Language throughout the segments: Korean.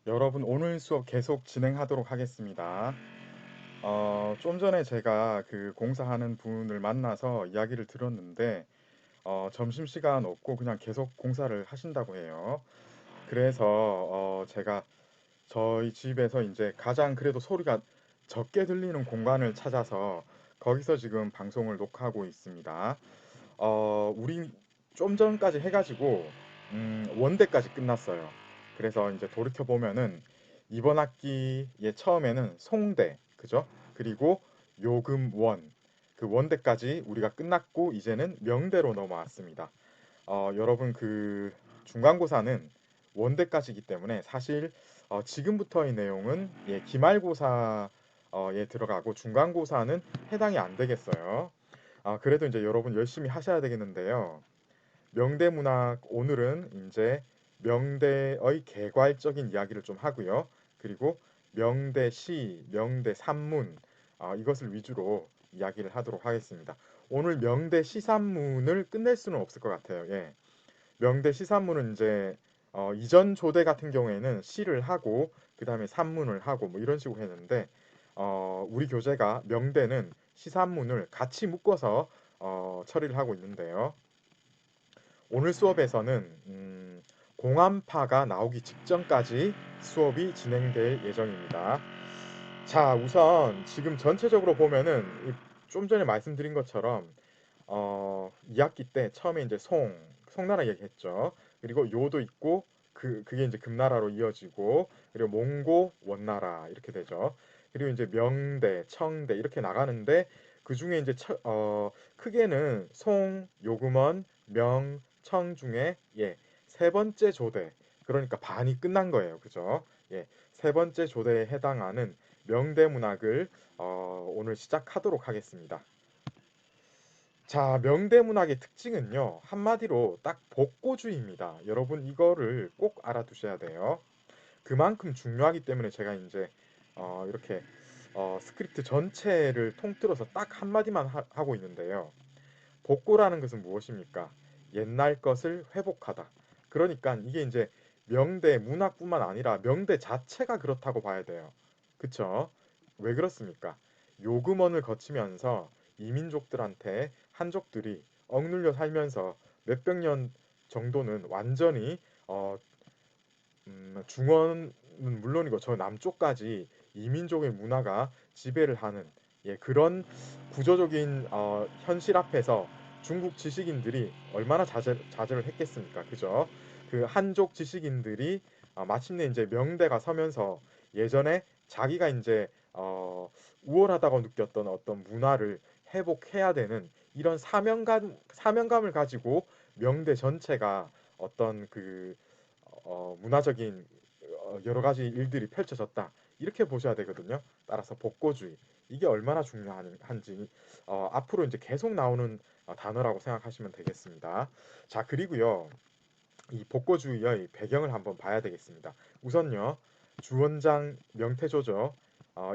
여러분, 오늘 수업 계속 진행하도록 하겠습니다. 좀 전에 제가 그 공사하는 분을 만나서 이야기를 들었는데, 점심시간 없고 그냥 계속 공사를 하신다고 해요. 그래서 제가 저희 집에서 이제 가장 그래도 소리가 적게 들리는 공간을 찾아서 거기서 지금 방송을 녹화하고 있습니다. 우리 좀 전까지 해가지고 원대까지 끝났어요. 그래서 이제 돌이켜 보면은 이번 학기에 처음에는 송대, 그죠? 그리고 요금원, 그 원대까지 우리가 끝났고 이제는 명대로 넘어왔습니다. 여러분 그 중간고사는 원대까지이기 때문에 사실 지금부터의 내용은 기말고사에 들어가고 중간고사는 해당이 안 되겠어요. 그래도 이제 여러분 열심히 하셔야 되겠는데요. 명대문학 오늘은 이제 명대의 개괄적인 이야기를 좀 하고요. 그리고 명대시, 명대산문 이것을 위주로 이야기를 하도록 하겠습니다. 오늘 명대시산문을 끝낼 수는 없을 것 같아요. 예. 명대시산문은 이제 이전 조대 같은 경우에는 시를 하고 그 다음에 산문을 하고 뭐 이런 식으로 했는데 우리 교재가 명대는 시산문을 같이 묶어서 처리를 하고 있는데요. 오늘 수업에서는 공안파가 나오기 직전까지 수업이 진행될 예정입니다. 자, 우선 지금 전체적으로 보면은 좀 전에 말씀드린 것처럼 2학기 때 처음에 이제 송나라 얘기했죠. 그리고 요도 있고 그게 이제 금나라로 이어지고 그리고 몽고 원나라 이렇게 되죠. 그리고 이제 명대, 청대 이렇게 나가는데 그 중에 이제 크게는 송, 요금원, 명, 청 중에 세 번째 조대 그러니까 반이 끝난 거예요. 그죠? 세 번째 조대에 해당하는 명대문학을 오늘 시작하도록 하겠습니다. 자, 명대문학의 특징은요, 한마디로 딱 복고주의입니다. 여러분, 이거를 꼭 알아두셔야 돼요. 그만큼 중요하기 때문에 제가 이제, 이렇게, 스크립트 전체를 통틀어서 딱 한마디만 하고 있는데요. 복고라는 것은 무엇입니까? 옛날 것을 회복하다. 그러니까 이게 이제 명대 문학뿐만 아니라 명대 자체가 그렇다고 봐야 돼요. 그쵸? 왜 그렇습니까? 요금원을 거치면서 이민족들한테 한족들이 억눌려 살면서 몇백 년 정도는 완전히 중원은 물론이고 저 남쪽까지 이민족의 문화가 지배를 하는 그런 구조적인 현실 앞에서 중국 지식인들이 얼마나 자제를 했겠습니까? 그죠? 그 한족 지식인들이 마침내 이제 명대가 서면서 예전에 자기가 이제 우월하다고 느꼈던 어떤 문화를 회복해야 되는 이런 사명감을 가지고 명대 전체가 어떤 그 문화적인 여러 가지 일들이 펼쳐졌다. 이렇게 보셔야 되거든요. 따라서 복고주의 이게 얼마나 중요한지 앞으로 이제 계속 나오는 단어라고 생각하시면 되겠습니다. 자, 그리고요. 이 복고주의의 배경을 한번 봐야 되겠습니다. 우선요. 주원장 명태조죠.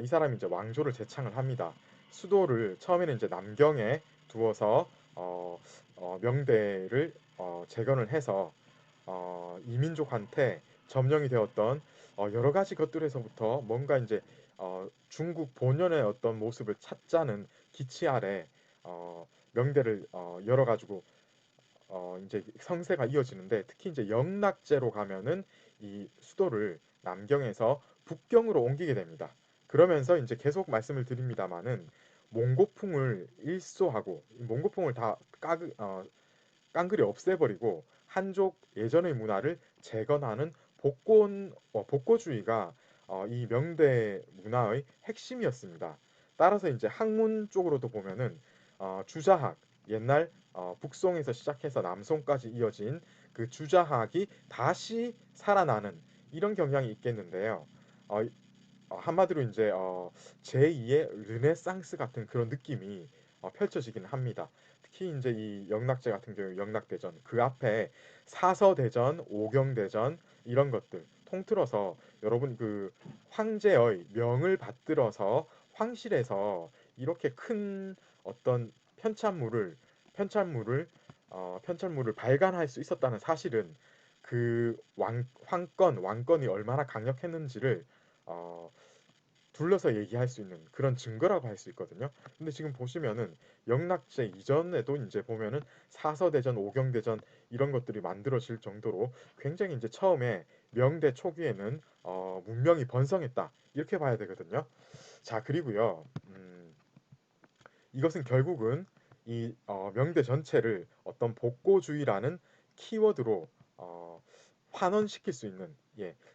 이 사람이 이제 왕조를 재창을 합니다. 수도를 처음에는 이제 남경에 두어서 명대를 재건을 해서 이민족한테 점령이 되었던 여러 가지 것들에서부터 뭔가 이제 중국 본연의 어떤 모습을 찾자는 기치 아래 명대를 열어가지고 이제 성세가 이어지는데 특히 이제 영락제로 가면은 이 수도를 남경에서 북경으로 옮기게 됩니다. 그러면서 이제 계속 말씀을 드립니다마는 몽고풍을 일소하고 몽고풍을 다 깡그리 없애버리고 한족 예전의 문화를 재건하는 복고주의가 이 명대 문화의 핵심이었습니다. 따라서 이제 학문 쪽으로도 보면은 주자학 옛날 북송에서 시작해서 남송까지 이어진 그 주자학이 다시 살아나는 이런 경향이 있겠는데요. 어, 한마디로 이제 제2의 르네상스 같은 그런 느낌이 펼쳐지긴 합니다. 특히 이제 이 영락제 같은 경우 영락대전 그 앞에 사서대전, 오경대전 이런 것들 통틀어서 여러분 그 황제의 명을 받들어서 황실에서 이렇게 큰 어떤 편찬물을 편찬물을 발간할 수 있었다는 사실은 그 왕권이 얼마나 강력했는지를 어, 둘러서 얘기할 수 있는 그런 증거라고 할 수 있거든요. 근데 지금 보시면은 영락제 이전에도 이제 보면은 사서대전, 오경대전 이런 것들이 만들어질 정도로 굉장히 이제 처음에 명대 초기에는 문명이 번성했다 이렇게 봐야 되거든요. 자 그리고요, 이것은 결국은 이 명대 전체를 어떤 복고주의라는 키워드로 어, 환원시킬 수 있는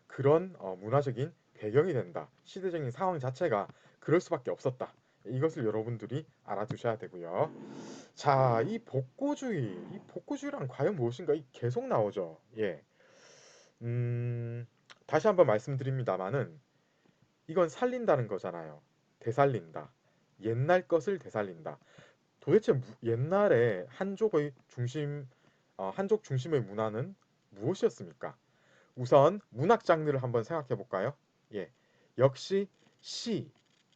그런 문화적인 배경이 된다. 시대적인 상황 자체가 그럴 수밖에 없었다. 이것을 여러분들이 알아두셔야 되고요. 자, 이 복고주의란 과연 무엇인가? 이 계속 나오죠. 예. 다시 한번 말씀드립니다만은 이건 살린다는 거잖아요. 되살린다. 옛날 것을 되살린다. 도대체 옛날에 한족 중심의 문화는 무엇이었습니까? 우선 문학 장르를 한번 생각해 볼까요? 예. 역시 시,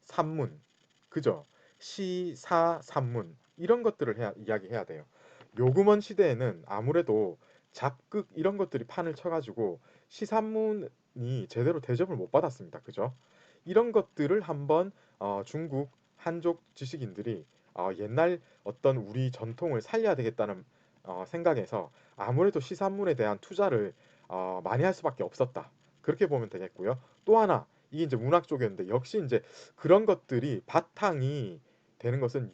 산문. 그죠? 시, 사, 산문. 이런 것들을 이야기해야 돼요. 요금원 시대에는 아무래도 잡극 이런 것들이 판을 쳐가지고 시산문이 제대로 대접을 못 받았습니다. 그죠? 이런 것들을 한번 중국 한족 지식인들이 옛날 어떤 우리 전통을 살려야 되겠다는 생각에서 아무래도 시산문에 대한 투자를 많이 할 수밖에 없었다. 그렇게 보면 되겠고요. 또 하나 이게 이제 문학 쪽이었는데 역시 이제 그런 것들이 바탕이 되는 것은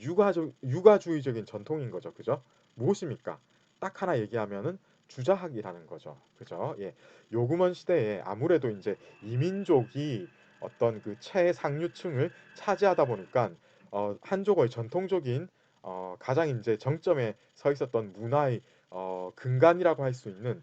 육아주의적인 전통인 거죠. 그죠? 무엇입니까? 딱 하나 얘기하면은 주자학이라는 거죠. 그죠? 예. 요금원 시대에 아무래도 이제 이민족이 어떤 그 최상류층을 차지하다 보니까 한족의 전통적인 가장 이제 정점에 서 있었던 문화의 근간이라고 할 수 있는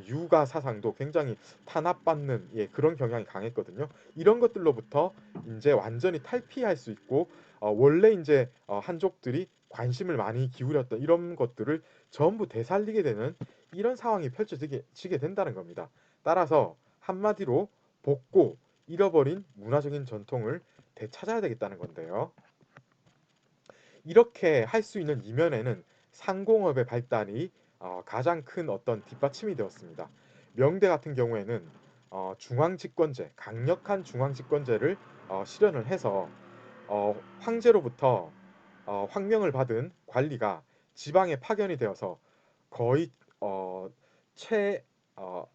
유가 사상도 굉장히 탄압받는 그런 경향이 강했거든요. 이런 것들로부터 이제 완전히 탈피할 수 있고 원래 이제 한족들이 관심을 많이 기울였던 이런 것들을 전부 되살리게 되는 이런 상황이 펼쳐지게 된다는 겁니다. 따라서 한마디로 복고 잃어버린 문화적인 전통을 되찾아야 되겠다는 건데요. 이렇게 할 수 있는 이면에는 상공업의 발달이 가장 큰 어떤 뒷받침이 되었습니다. 명대 같은 경우에는 중앙집권제, 강력한 중앙집권제를 실현을 해서 황제로부터 황명을 받은 관리가 지방에 파견이 되어서 거의 어, 최 어,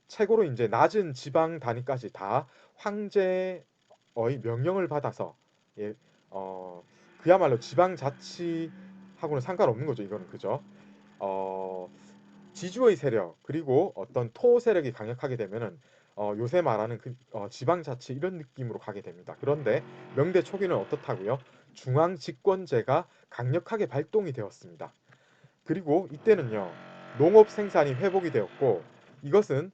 최고로 이제 낮은 지방 단위까지 다 황제의 명령을 받아서 예, 어, 그야말로 지방자치하고는 상관없는 거죠. 이거는 그죠? 어, 지주의 세력 그리고 어떤 토 세력이 강력하게 되면은 요새 말하는 지방자치 이런 느낌으로 가게 됩니다. 그런데 명대 초기는 어떻다고요? 중앙 집권제가 강력하게 발동이 되었습니다. 그리고 이때는요 농업 생산이 회복이 되었고 이것은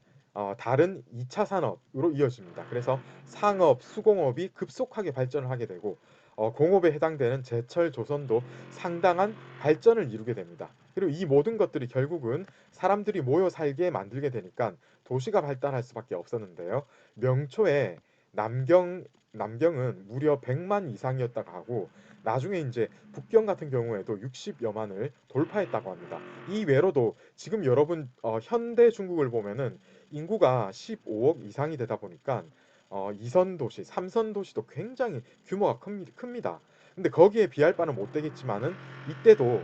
다른 2차 산업으로 이어집니다. 그래서 상업, 수공업이 급속하게 발전을 하게 되고 공업에 해당되는 제철 조선도 상당한 발전을 이루게 됩니다. 그리고 이 모든 것들이 결국은 사람들이 모여 살게 만들게 되니까 도시가 발달할 수밖에 없었는데요. 명초에 남경은 무려 100만 이상이었다고 하고 나중에 이제 북경 같은 경우에도 60여만을 돌파했다고 합니다. 이 외로도 지금 여러분 현대 중국을 보면은 인구가 15억 이상이 되다 보니까 2선 도시, 3선 도시도 굉장히 규모가 큽니다. 근데 거기에 비할 바는 못 되겠지만은 이때도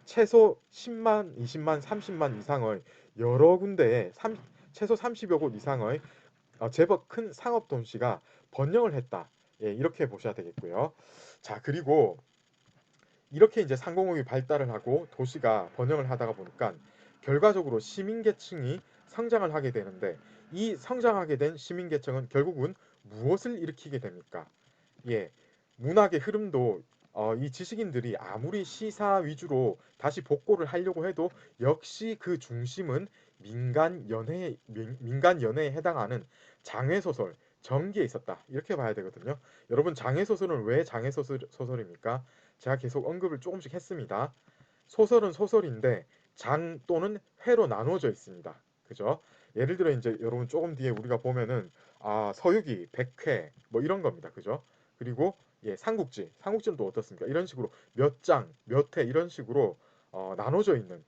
최소 10만, 20만, 30만 이상의 여러 군데에 최소 30여 곳 이상의 제법 큰 상업 도시가 번영을 했다. 예, 이렇게 보셔야 되겠고요. 자, 그리고 이렇게 이제 상공업이 발달을 하고 도시가 번영을 하다가 보니까 결과적으로 시민계층이 성장을 하게 되는데 이 성장하게 된 시민계층은 결국은 무엇을 일으키게 됩니까? 예, 문학의 흐름도 이 지식인들이 아무리 시사 위주로 다시 복고를 하려고 해도 역시 그 중심은 민간 연애에 해당하는 장외 소설, 전기에 있었다. 이렇게 봐야 되거든요. 여러분 장외 소설은 왜 장외 소설입니까? 제가 계속 언급을 조금씩 했습니다. 소설은 소설인데 장 또는 회로 나누어져 있습니다. 그죠? 예를 들어 이제 여러분 조금 뒤에 우리가 보면은 서유기, 백회 뭐 이런 겁니다. 그죠? 그리고 삼국지는 또 어떻습니까? 이런 식으로 몇 장, 몇 회 이런 식으로 나눠져 있는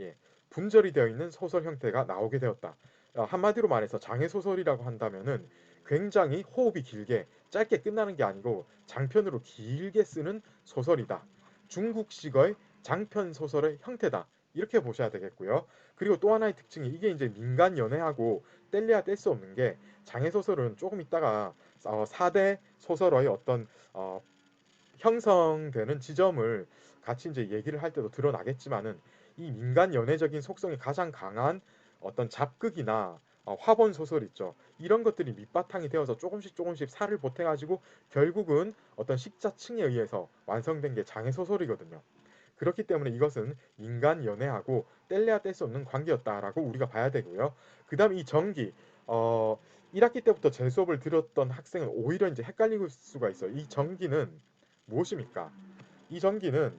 예, 분절이 되어 있는 소설 형태가 나오게 되었다. 한마디로 말해서 장해 소설이라고 한다면은 굉장히 호흡이 길게 짧게 끝나는 게 아니고 장편으로 길게 쓰는 소설이다. 중국식의 장편 소설의 형태다. 이렇게 보셔야 되겠고요. 그리고 또 하나의 특징이 이게 이제 민간 연애하고 뗄래야 뗄 수 없는 게 장해 소설은 조금 있다가 4대 소설의 어떤 형성되는 지점을 같이 이제 얘기를 할 때도 드러나겠지만은 이 민간 연애적인 속성이 가장 강한 어떤 잡극이나 화본 소설 있죠. 이런 것들이 밑바탕이 되어서 조금씩 조금씩 살을 보태가지고 결국은 어떤 식자층에 의해서 완성된 게 장애 소설이거든요. 그렇기 때문에 이것은 인간 연애하고 뗄래야 뗄 수 없는 관계였다라고 우리가 봐야 되고요. 그다음 이 정기 1학기 때부터 제 수업을 들었던 학생은 오히려 이제 헷갈릴 수가 있어요. 이 정기는 무엇입니까? 이 전기는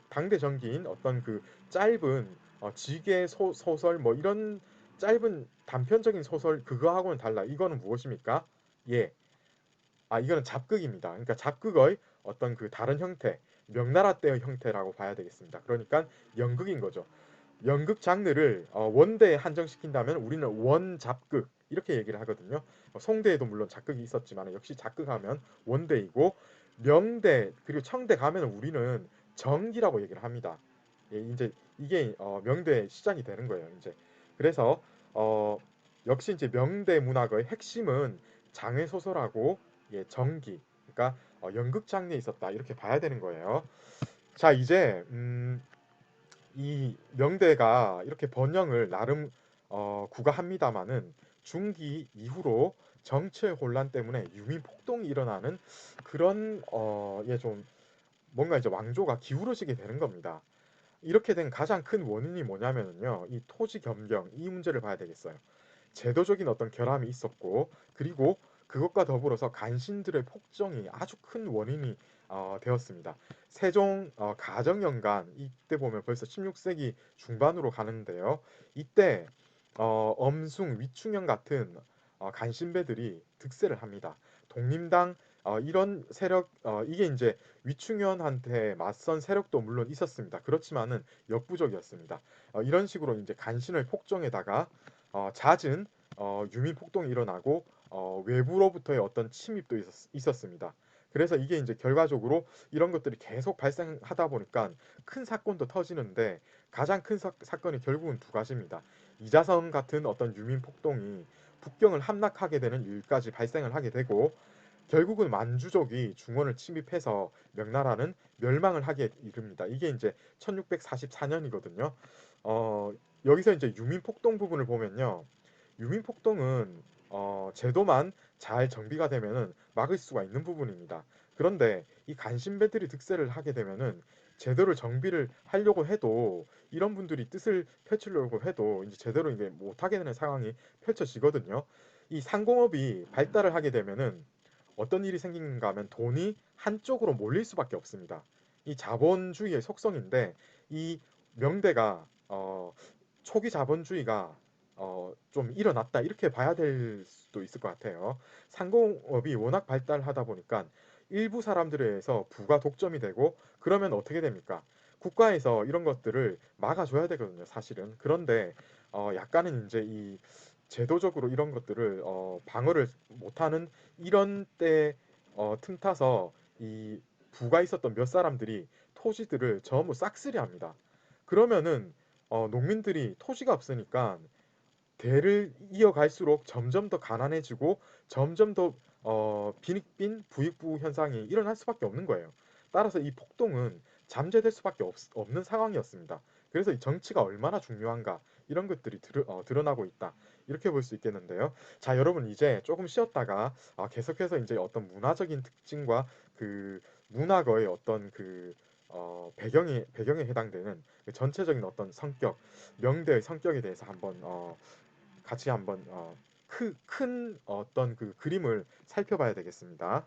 당대 전기인 어떤 그 짧은 지계 소설 뭐 이런 짧은 단편적인 소설 그거하고는 달라. 이거는 무엇입니까? 예. 이거는 잡극입니다. 그러니까 잡극의 어떤 그 다른 형태, 명나라 때의 형태라고 봐야 되겠습니다. 그러니까 연극인 거죠. 연극 장르를 원대에 한정시킨다면 우리는 원잡극 이렇게 얘기를 하거든요. 송대에도 물론 잡극이 있었지만 역시 잡극하면 원대이고 명대 그리고 청대 가면 우리는 정기라고 얘기를 합니다. 예, 이제 이게 명대의 시작이 되는 거예요. 이제 그래서 어, 역시 이제 명대 문학의 핵심은 장외 소설하고 예, 정기 그러니까 연극 장르에 있었다 이렇게 봐야 되는 거예요. 자 이제 이 명대가 이렇게 번영을 나름 구가합니다마는 중기 이후로 정치의 혼란 때문에 유민 폭동이 일어나는 그런 예, 좀 뭔가 이제 왕조가 기울어지게 되는 겁니다. 이렇게 된 가장 큰 원인이 뭐냐면요. 이 토지 겸경 이 문제를 봐야 되겠어요. 제도적인 어떤 결함이 있었고 그리고 그것과 더불어서 간신들의 폭정이 아주 큰 원인이 되었습니다. 세종 가정연간 이때 보면 벌써 16세기 중반으로 가는데요. 이때 엄숭, 위충현 같은 간신배들이 득세를 합니다. 독림당 이런 세력 이게 이제 위충현한테 맞선 세력도 물론 있었습니다. 그렇지만은 역부족이었습니다. 이런 식으로 이제 간신을 폭정에다가 잦은 유민 폭동이 일어나고 외부로부터의 어떤 침입도 있었습니다. 그래서 이게 이제 결과적으로 이런 것들이 계속 발생하다 보니까 큰 사건도 터지는데 가장 큰 사건이 결국은 두 가지입니다. 이자성 같은 어떤 유민 폭동이 북경을 함락하게 되는 일까지 발생을 하게 되고 결국은 만주족이 중원을 침입해서 명나라는 멸망을 하게 이릅니다. 이게 이제 1644년이거든요. 여기서 이제 유민폭동 부분을 보면요. 유민폭동은 제도만 잘 정비가 되면은 막을 수가 있는 부분입니다. 그런데 이 간신배들이 득세를 하게 되면은 제대로 정비를 하려고 해도 이런 분들이 뜻을 펼치려고 해도 이제 제대로 이게 못하게 되는 상황이 펼쳐지거든요. 이 상공업이 발달을 하게 되면은 어떤 일이 생기는가 하면 돈이 한쪽으로 몰릴 수밖에 없습니다. 이 자본주의의 속성인데 이 명대가 초기 자본주의가 좀 일어났다 이렇게 봐야 될 수도 있을 것 같아요. 상공업이 워낙 발달하다 보니까 일부 사람들에 의해서 부가 독점이 되고 그러면 어떻게 됩니까? 국가에서 이런 것들을 막아줘야 되거든요, 사실은. 그런데 약간은 이제 이 제도적으로 이런 것들을 방어를 못하는 이런 때 틈타서 이 부가 있었던 몇 사람들이 토지들을 전부 싹쓸이합니다. 그러면은 농민들이 토지가 없으니까 대를 이어갈수록 점점 더 가난해지고 점점 더 빈익빈 부익부 현상이 일어날 수밖에 없는 거예요. 따라서 이 폭동은 잠재될 수밖에 없는 상황이었습니다. 그래서 이 정치가 얼마나 중요한가 이런 것들이 드러나고 있다. 이렇게 볼 수 있겠는데요. 자, 여러분 이제 조금 쉬었다가 계속해서 이제 어떤 문화적인 특징과 그 문학의 어떤 그 배경에 해당되는 그 전체적인 어떤 성격, 명대의 성격에 대해서 한번 같이 한번 큰 어떤 그 그림을 살펴봐야 되겠습니다.